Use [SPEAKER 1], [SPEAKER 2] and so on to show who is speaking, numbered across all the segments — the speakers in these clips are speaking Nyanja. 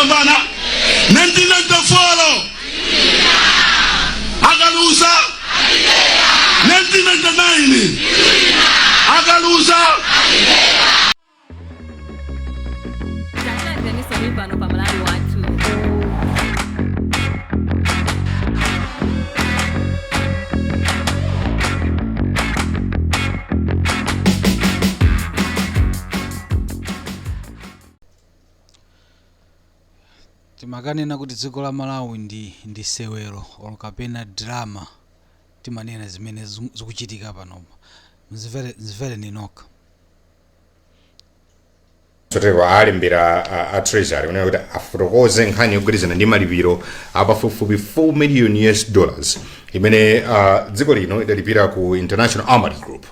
[SPEAKER 1] Mapambana 1994 akaluza 1999 akaluza
[SPEAKER 2] timakanena kuti dziko la Malawi ndi sewero olokapena drama timanena zimene zikuchitika panopa mzimvere ninoka
[SPEAKER 3] Sotewa alimbira a treasury when I afotokoze nkhani yogwirizana ndi malipiro apafupifupi $4 million imene dziko lino idalipira ku International Armored Group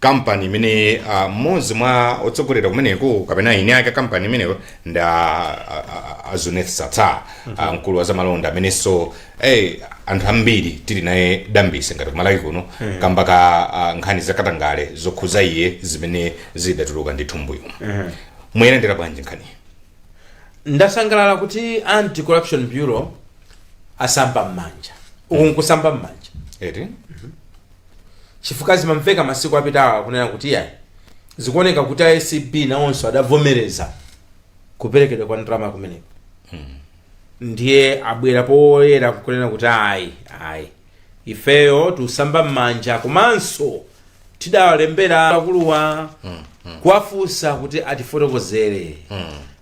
[SPEAKER 3] company imene mmodzi mwa otsogolera kumeneko kapena ine aka company imeneyo nda Azuneth SATTAR mkulu wa zamalonda amenenso anthu ambiri tili naye dambise ngati Malawi kuno kamba ka nkhani zakatangale zokhuza iye zimene zidatuluka ndi thumbuyo. Mwayendera bwanji nkhani?
[SPEAKER 4] Ndasangalala kuti Anti-Corruption Bureau asamba mmanja. Ukunkusamba mmanja.
[SPEAKER 3] Eti?
[SPEAKER 4] Chifukwa zimamveka masiku apitawa kunena kuti yayi zikuoneka kuti ACB nawonso adavomereza kuperekedwa kwa ndalama kumeneko. Ndiye abwera poyera kunena kuti ayi ifeyo tusamba mmanja komanso tidawalembera akuluwa kuwafunsa kuti atifotokozere.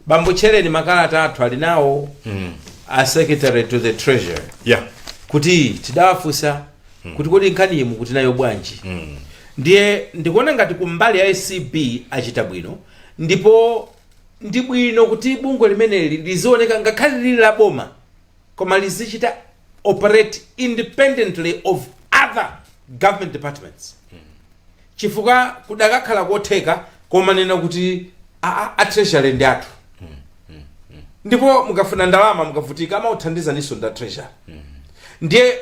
[SPEAKER 4] Bambo Chereni makalata athu ali nawo a secretary to the treasury.
[SPEAKER 3] Yeah.
[SPEAKER 4] Kuti tidawafunsa kuti kodi nkhani imu kuti nayo bwanji. Ndiye ndikuona ngati kumbali ya ACB achita bwino ndipo ndi bwino kuti bungwe limeneli lizioneka ngakhale lili la boma koma lizichita operate independently of other government departments. Chifukwa kudakakhala kotheka koma nena kuti a treasury ndi athu. Ndipo mukafuna ndalama mukavutika ama uthandiza niso nda treasury. Ndiye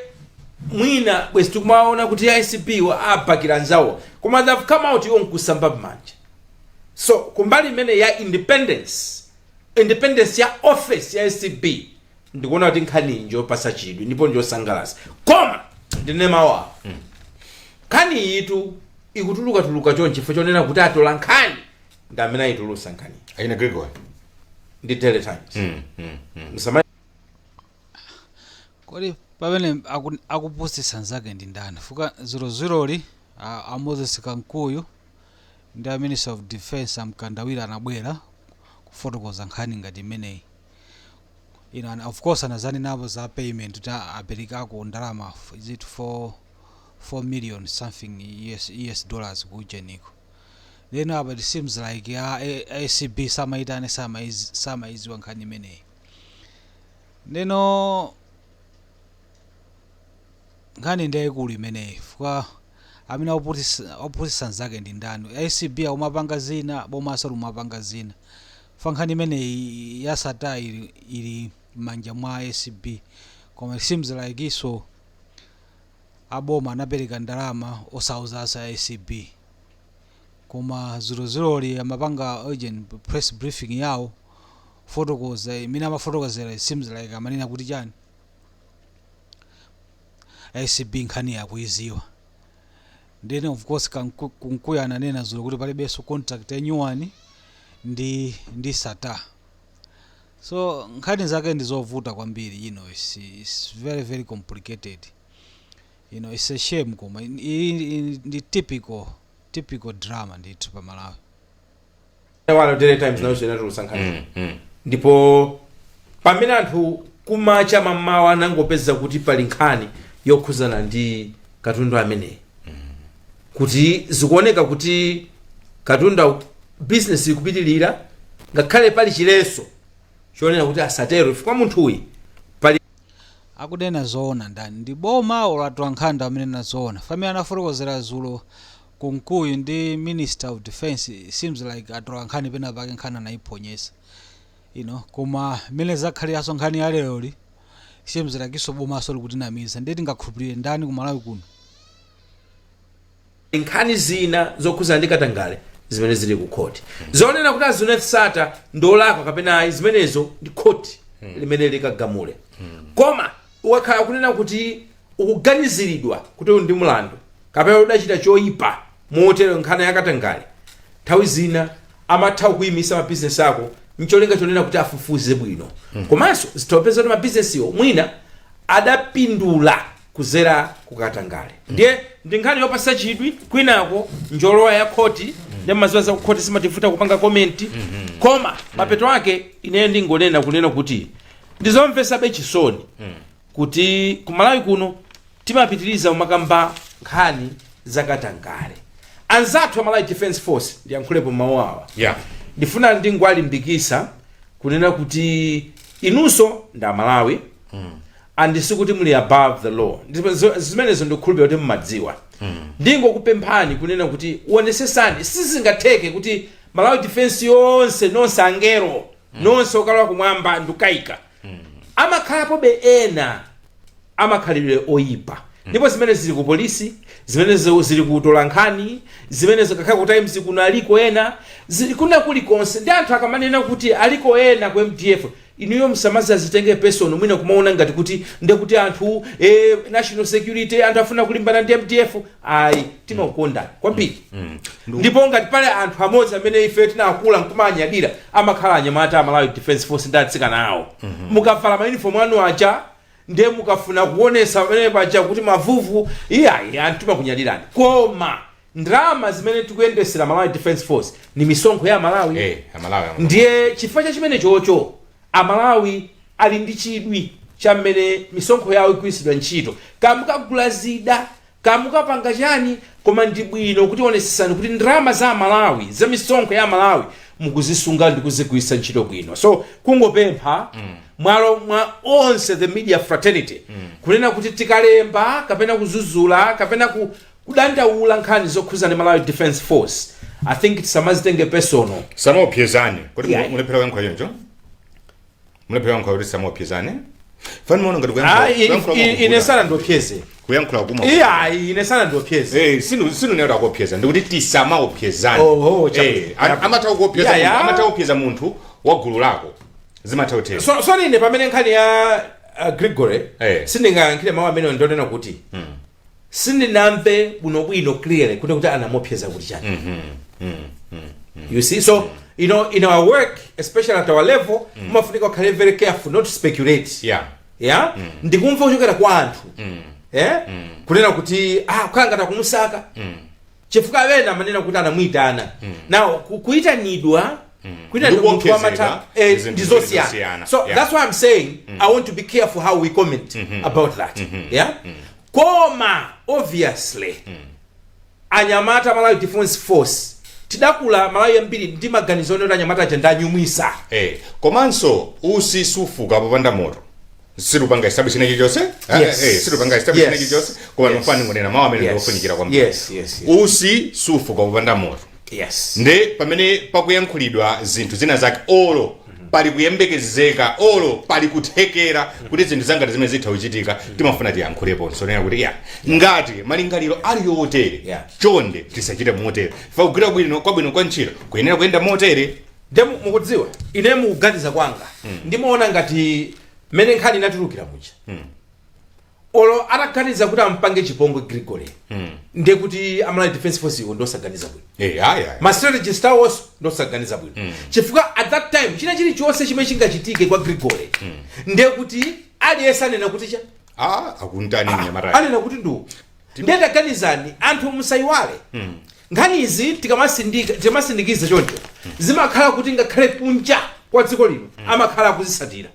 [SPEAKER 4] mwina bwezi tikumaona kuti ACB wa apakira nzawo koma they've come out iwo nkusamba mmanja. So kumbali imene ya independence ya office ya ACB ndikuona kuti nkhani njo pasa chidwi ndipo njo sangalasa koma ndine mawa nkhani yitu ikutuluka chonchi chifukwa chonena kuti atola nkhani ndamene ayitulusa nkhani
[SPEAKER 3] Aina Gregory
[SPEAKER 4] ndi Daily Times.
[SPEAKER 2] kodi pamene akupusisa nzake ndi ndani fuka 00 a Moses Kankuyu ndi a Minister of Defense amkandawira anabwera kufotokoza nkhani ngati imeneyi. And of course anazani nabo za payment kuti aperikako ndalama is it for 4 million something US dollars kujeniko. Then but it seems like ACB samaitane samaiziwa nkhani imeneyi. Neno nkhani ndiyayikulu imeneyi fuka amene opusisa nzake ndi ndani. ACB umapanga zina bomaso lumapanga zina. Nkhani imeneyi ya SATTAR ili manja mwa ACB koma it seems like iso aboma anapereka ndalama osauza asa ACB koma 00 amapanga urgent press briefing yawo fotokoza mina mafotokozera it seems like amanena kuti chani ACB nkhani yakuiziwa. Then of course Kankuyu ananena zulo kuti palibenso contract enyuwani ndi SATTAR. So nkhani zake ndizovuta kwambiri, it's very very complicated. It's a shame koma ndi typical drama ndithu pa Malawi.
[SPEAKER 4] Wala Daily Times nayo zinatulusa nkhani. Ndipo pamene anthu kumacha mamawa nangopeza kuti pali nkhani yokhuzana ndi katundu amene. Kuti zikuoneka kuti katundu business ikupitilira ngakhale pali chileso chionera kuti asatero ifika munthuyi pali
[SPEAKER 2] akudena zoona ndani ndi boma olatu ankhanda amene nazoona family anafotokozera zulo Kankuyu ndi Minister of Defense. It seems like atola nkhani pena pake nkhani anaiponyesa koma mene zakhali aso nkhani ya lero seems like iso boma aso likutinamiza ndeti ngakhulupirire ndani ku Malawi kuno.
[SPEAKER 4] nkhani zina zokhuza ndi katangale zimene zili ku court zonena kuti Azuneth SATTAR ndolakwa kapena zimenezo ndi court limene likagamule koma wakhala kunena kuti ukuganiziridwa kuti ndi mulandu kapena udachita choyipa motero nkhani yakatangale nthawi zina amatha kuyimisa mabizinesi ako mcholinga chonena kuti afufuze bwino komanso zitopeza kuti mabizinesiwo mwina adapindula kuzera kukatangale ndiye ndi nkhani yopasa chidwi kwinako njolowa ya khoti ndi maziwa za khoti simatifuta kupanga komenti koma mapeto ake ine ndingonena kunena kuti ndizomvesabe chisoni kuti ku Malawi kuno timapitiriza umakamba nkhani zakatangale anzathu a Malawi Defense Force ndiyankhulepo mawu awa ndifuna ndingwalimbikisa kunena kuti inunso nda Malawi andisi kuti muli above the law zimenezo ndikhulupira kuti mumadziwa ndingokupemphani kunena kuti uonesesani sizingatheke kuti Malawi Defense yonse nonse angelo nonse okalowa kumwamba ndukayika amakhalapo be ena amakhalidwe oyipa ndipo zimene zili ku polisi zimene zili ku tolankhani zimene zikakhala ku times kuno aliko ena zili kuna kulikonse ndi anthu akamanena kuti aliko ena ku MDF inuyo msamazi azitenge person mwina kumaona ngati kuti ndekuti anthu national security anthu afuna kulimbana ndi MDF ayi timakonda kwambiri ndipo ngati pale anthu amodzi amene ife tinakula nkumanyadira amakhala anyamata a Malawi Defense Force ndi atsikana awo mukavala ma uniform anu aja ndiye mukafuna kuonesa pamene paja kuti mavuvu iyayi anthu timakunyadirani koma ndrama zimene tikuyendesera Malawi Defense Force ni misonkho ya Malawi ndiye chifukwa chimene chocho Amalawi ali ndi chidwi cha mmene misonkho yawo ikuisidwa ntchito kamukagula zida kamukapanga chani koma ndi bwino kuti onesesani kuti ndrama za Malawi za misonkho ya Malawi mukuzisunga ndi kuzigwisa ntchito bwino so kungopempha mwalo mwa onse the media fraternity kunena kuti tikalemba kapena kuzuzula kapena kudandaula nkhani zokhuza ndi Malawi Defense Force I think tisamazitenge personal
[SPEAKER 3] samopyezani kuti mulephera wenkho yonjo mulephera wenkho kuti samopyezani fani mono ngati kuyankhula
[SPEAKER 4] ine sana ndopyeze
[SPEAKER 3] kuyankhula kuma
[SPEAKER 4] ine sana ndopyeze
[SPEAKER 3] sinu nero akopyeza ndikuti tisamaopyezani amata ukopyeza munthu wa gulu lako zimathautera
[SPEAKER 4] so ine pamene nkhani ya Gregory sindingayankhire mawu amene ndonena kuti sindinamve bwinobwino clearly kuti anamopyeza kuti chani you see so you know in our work especially at our level mafunika kukhale very careful not to speculate ndikumva kuchokera kwa anthu kunena kuti kukhala ngati akumusaka chifukwa wena amanena kuti anamuyitana now kuyitanidwa kuita munthu amata ndizosiyana so that's why I'm saying I want to be careful how we comment about that koma obviously anyamata Malawi Defense Force tidakula Malawi ambiri ndi maganizo oti anyamata aja ndanyumwisa
[SPEAKER 3] komanso usisufuka popanda moto sirupanga establishment chilichonse sirupanga establishment chilichonse koma mfano ngonena mawu amene ndofunikira kwambiri usisufuka popanda moto nde pamene pakuyankhulidwa zinthu zina zake olo pali kuyembekezeka olo pali kuthekera kuti zinthu zangati zimene zitha kuchitika timafuna tiyankhulepo sonena kuti ngati malingaliro ali yotere chonde tisachite motere fa kugwira kwabwino kwa ntchito kuyenera kuyenda motere
[SPEAKER 4] nde mukudziwa ine mukuganiza kwanga ndimaona ngati mmene nkhani inatulukira muja olo ataganiza kuti ampange chipongwe Gregory ndiye kuti Malawi Defense Force iwo ndosaganiza bwino ma strategist awos ndosaganiza bwino chifukwa at that time china chilichonse chimene chingachitike kwa Gregory ndiye kuti aliyense anena kuti cha
[SPEAKER 3] akuntani nyamara
[SPEAKER 4] anena kuti ndiye taganizani anthu musayiwale nkhani izi tikamasindikiza choncho zimakhala kuti ngakhale kunja kwa dziko lino amakhala kuzisatira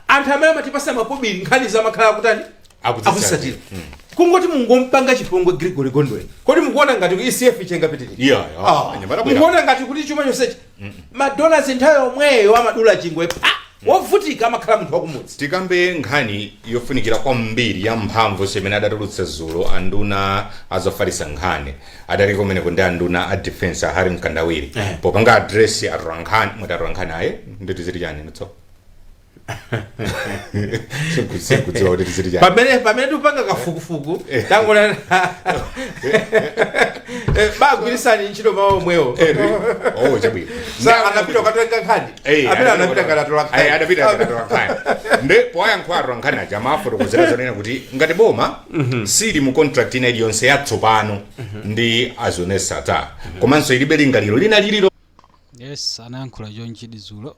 [SPEAKER 4] anthu amene amatipasa mapobiri nkhani zamakhala kutani akuzisatira kungoti mungompanga chipongwe Gregory Gondweni kodi mukuona ngati ku ECF chengapitirira mukuona ngati kuti chuma chonsechi madollars nthawi yomweyo amadula chingwe wovutika amakhala munthu wakumudzi
[SPEAKER 3] tikambe nkhani yofunikira kwambiri ya mphamvu semene adatulutsa zulo anduna azofalisa nkhani adali kumeneko ndi anduna a defense ahali mkandawiri popanga address atolankhani mwatalankhani aye nditi zili chani nitso pamene tupanga kafukufuku tangona
[SPEAKER 4] bagwirisani ntchito mawo omwewo
[SPEAKER 3] oh chabwino
[SPEAKER 4] anapita ukatenga nkhani apita anapita ngalatola nkhani
[SPEAKER 3] adapita akatola nkhani nde poyankhwatwa nkhani aja mafotokozera zonena kuti ngati boma sili mu contract ina iliyonse yatsopano ndi azone SATTAR komanso ilibe lingaliro lina lililo
[SPEAKER 2] yes anayankhula chonchidi dzulo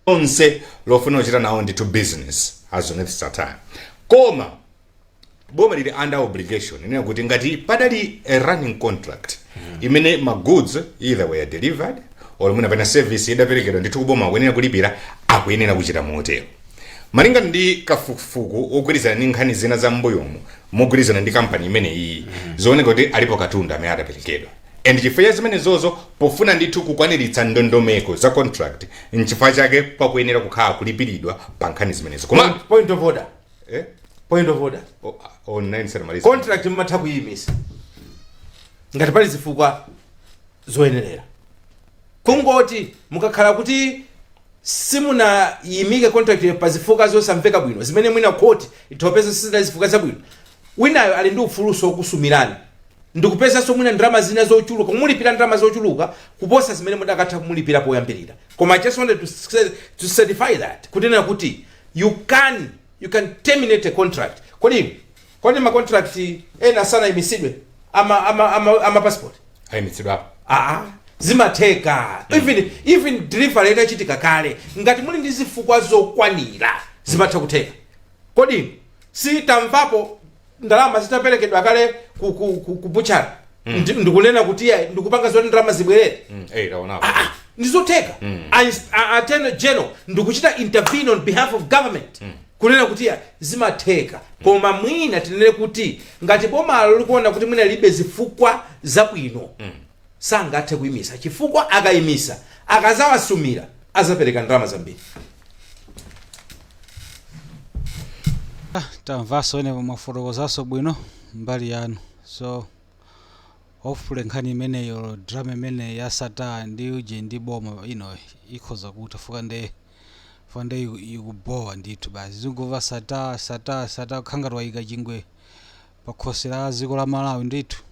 [SPEAKER 3] onse lofuna kuchita nawo ndithu business azone SATTAR koma boma lili under obligation inena kuti ngati padali a running contract imene ma goods either were delivered or mwina pana service idaperekedwa ndithu kuboma akuyenera kulipira akuyenera kuchita motero malinga ndi kafukufuku ogwirizana ndi nkhani zina za mbuyomu mogwirizana ndi kampani imene iyi zooneka kuti alipo katundu amene adaperekedwa and chifukwa zimene zozo pofuna ndithu kukwaniritsa ndondomeko za contract nchifukwa chake pakuyenera kukhala kulipiridwa pa nkhani zimenezo koma
[SPEAKER 4] point of order point of order
[SPEAKER 3] online ceremony
[SPEAKER 4] contract mmatha kuyimisa ngati pali zifukwa zoyenerera kungoti mukakhala kuti simunayimike contract pa zifukwa zosamveka bwino zimene mwina court itopeza sizina zifukwa zabwino winayo ali ndi ufuluso wokusumirani ndikupeza so mwina ndalama zina zochuluka kumulipira ndalama zochuluka kuposa zimene mudakatha kumulipira poyambirira koma I just wanted to certify that kunena kuti you can terminate a contract kodi ma contract ena sana imisidwe ama passport
[SPEAKER 3] ayimitsidwa
[SPEAKER 4] zimatheka even delivery itachitika kale ngati muli ndi zifukwa zokwanira zimatha kutheka kodi si tamvapo ndalama zitaperekedwa kale ku buchara ndikunena kuti ndikupanga zoti ndalama zibwerere ndizotheka attorney general ndikuchita intervene on behalf of government kunena kuti zimatheka koma mwina tinene kuti ngati bomalo likuona kuti mwina libe zifukwa zabwino sangathe kuyimisa chifukwa akayimisa akazawasumira azapereka ndalama zambiri
[SPEAKER 2] tamvaso ene mafotokozaso bwino mbali yanu so hopefully nkhani imeneyo drama imene ya SATTAR ndi uje ndi boma ikhoza kuti fande ikubowa ndithu basi zingova SATTAR khangati wayika chingwe pa khosi la dziko la Malawi ndithu.